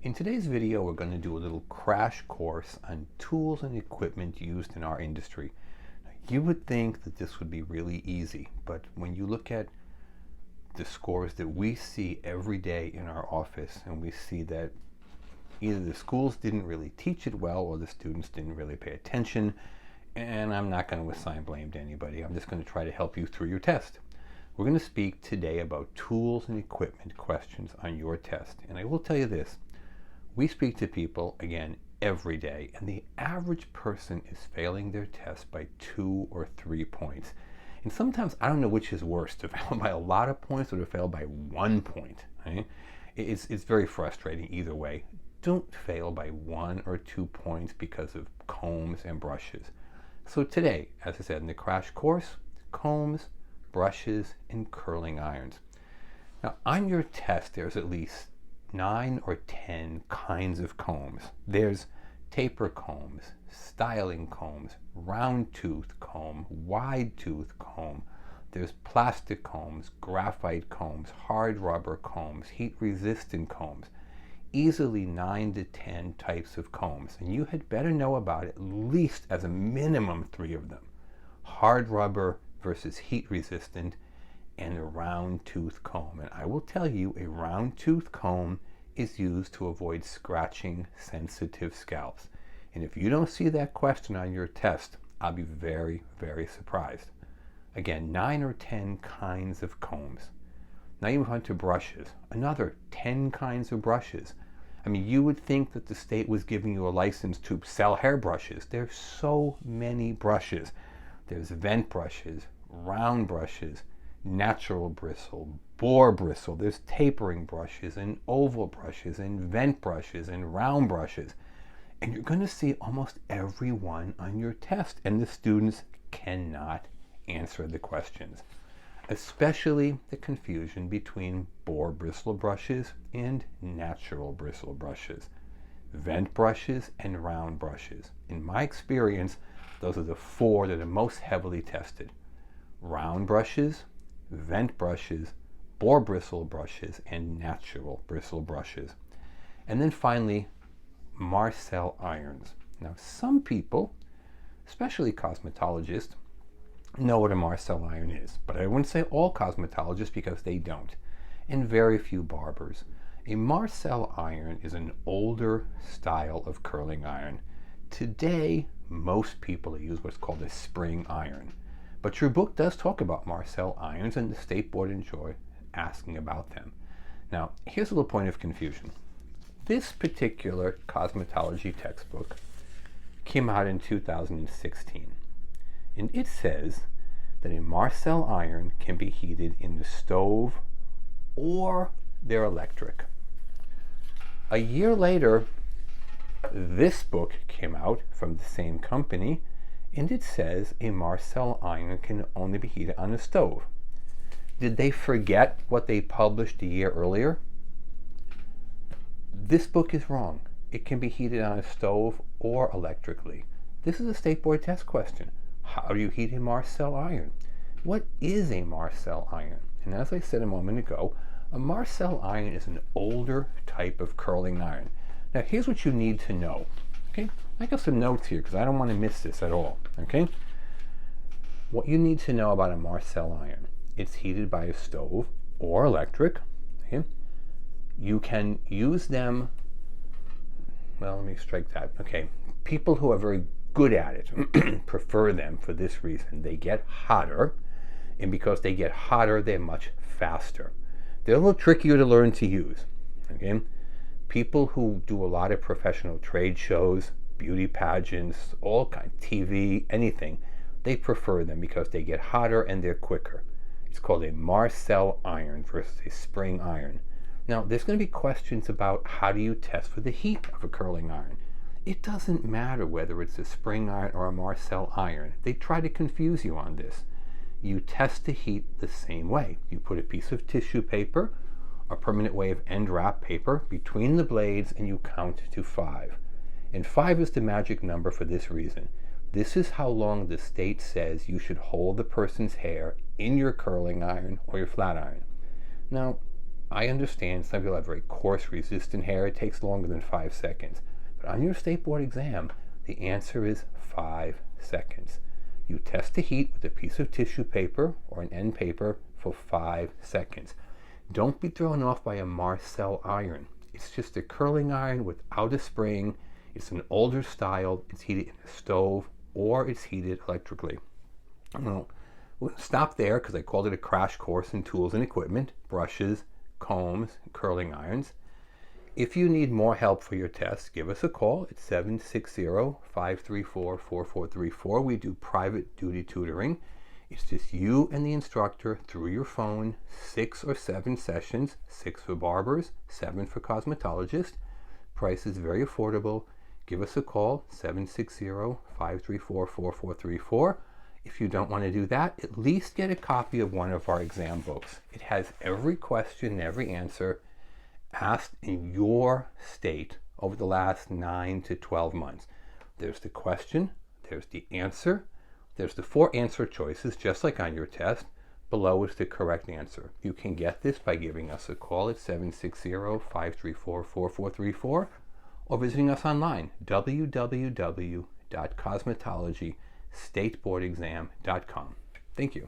In today's video, we're going to do a little crash course on tools and equipment used in our industry. You would think that this would be really easy, but when you look at the scores that we see every day in our office, and we see that either the schools didn't really teach it well or the students didn't really pay attention, and I'm not going to assign blame to anybody. I'm just going to try to help you through your test. We're going to speak today about tools and equipment questions on your test, and I will tell you this. We speak to people, again, every day, and the average person is failing their test by 2 or 3 points. And sometimes I don't know which is worse, to fail by a lot of points or to fail by 1 point. Right? It's very frustrating either way. Don't fail by 1 or 2 points because of combs and brushes. So today, as I said in the crash course, combs, brushes, and curling irons. Now on your test, there's at least 9 or 10 kinds of combs. There's taper combs, styling combs, round tooth comb, wide tooth comb. There's plastic combs, graphite combs, hard rubber combs, heat resistant combs. Easily 9 to 10 types of combs, and you had better know about at least as a minimum 3 of them. Hard rubber versus heat resistant, and a round tooth comb. And I will tell you, a round tooth comb is used to avoid scratching sensitive scalps. And if you don't see that question on your test, I'll be very, very surprised. Again, 9 or 10 kinds of combs. Now you move on to brushes. Another 10 kinds of brushes. I mean, you would think that the state was giving you a license to sell hairbrushes. There's so many brushes. There's vent brushes, round brushes, natural bristle, boar bristle. There's tapering brushes and oval brushes and vent brushes and round brushes. And you're going to see almost every one on your test, and the students cannot answer the questions. Especially the confusion between boar bristle brushes and natural bristle brushes, vent brushes and round brushes. In my experience, those are the 4 that are most heavily tested. Round brushes, vent brushes, boar bristle brushes, and natural bristle brushes. And then finally, Marcel irons. Now, some people, especially cosmetologists, know what a Marcel iron is, but I wouldn't say all cosmetologists because they don't, and very few barbers. A Marcel iron is an older style of curling iron. Today, most people use what's called a spring iron. But your book does talk about Marcel irons, and the State Board enjoy asking about them. Now, here's a little point of confusion. This particular cosmetology textbook came out in 2016, and it says that a Marcel iron can be heated in the stove or they're electric. A year later, this book came out from the same company, and it says a Marcel iron can only be heated on a stove. Did they forget what they published a year earlier? This book is wrong. It can be heated on a stove or electrically. This is a State Board test question. How do you heat a Marcel iron? What is a Marcel iron? And as I said a moment ago, a Marcel iron is an older type of curling iron. Now here's what you need to know. Okay, I got some notes here because I don't want to miss this at all. Okay, what you need to know about a Marcel iron: it's heated by a stove or electric. Okay, you can use them. Well, let me strike that. Okay, people who are very good at it prefer them for this reason. They get hotter, and because they get hotter, they're much faster. They're a little trickier to learn to use. Okay. People who do a lot of professional trade shows, beauty pageants, all kinds, TV, anything, they prefer them because they get hotter and they're quicker. It's called a Marcel iron versus a spring iron. Now, there's going to be questions about how do you test for the heat of a curling iron. It doesn't matter whether it's a spring iron or a Marcel iron. They try to confuse you on this. You test the heat the same way. You put a piece of tissue paper, a permanent wave end wrap paper, between the blades, and you count to 5. And 5 is the magic number for this reason. This is how long the state says you should hold the person's hair in your curling iron or your flat iron. Now, I understand some people have very coarse, resistant hair. It takes longer than 5 seconds. But on your state board exam, the answer is 5 seconds. You test the heat with a piece of tissue paper or an end paper for 5 seconds. Don't be thrown off by a Marcel iron. It's just a curling iron without a spring. It's an older style. It's heated in a stove or it's heated electrically. Well, we're going to stop there because I called it a crash course in tools and equipment, brushes, combs, and curling irons. If you need more help for your test, give us a call at 760-534-4434. We do private duty tutoring. It's just you and the instructor through your phone, 6 or 7 sessions, 6 for barbers, 7 for cosmetologists. Price is very affordable. Give us a call, 760-534-4434. If you don't want to do that, at least get a copy of one of our exam books. It has every question, every answer asked in your state over the last 9 to 12 months. There's the question, there's the answer, there's the 4 answer choices, just like on your test. Below is the correct answer. You can get this by giving us a call at 760-534-4434 or visiting us online, www.cosmetologystateboardexam.com. Thank you.